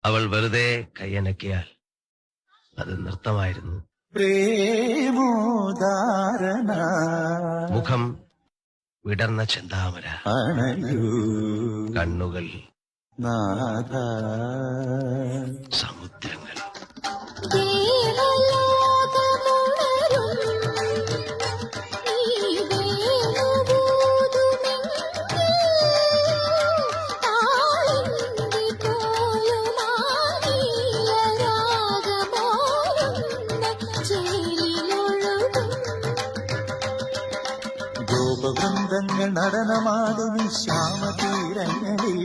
അവൾ വെറുതെ കൈയനക്കിയാൽ അത് നൃത്തമായിരുന്നു. പ്രേമോദാരണ മുഖം വിടർന്ന ചെന്താമര, കണ്ണുകൾ നാഥ സമുദ്രങ്ങൾ. ഗോപവൃന്ദങ്ങൾ നടനമാടും ശ്യാമതീരങ്ങളിൽ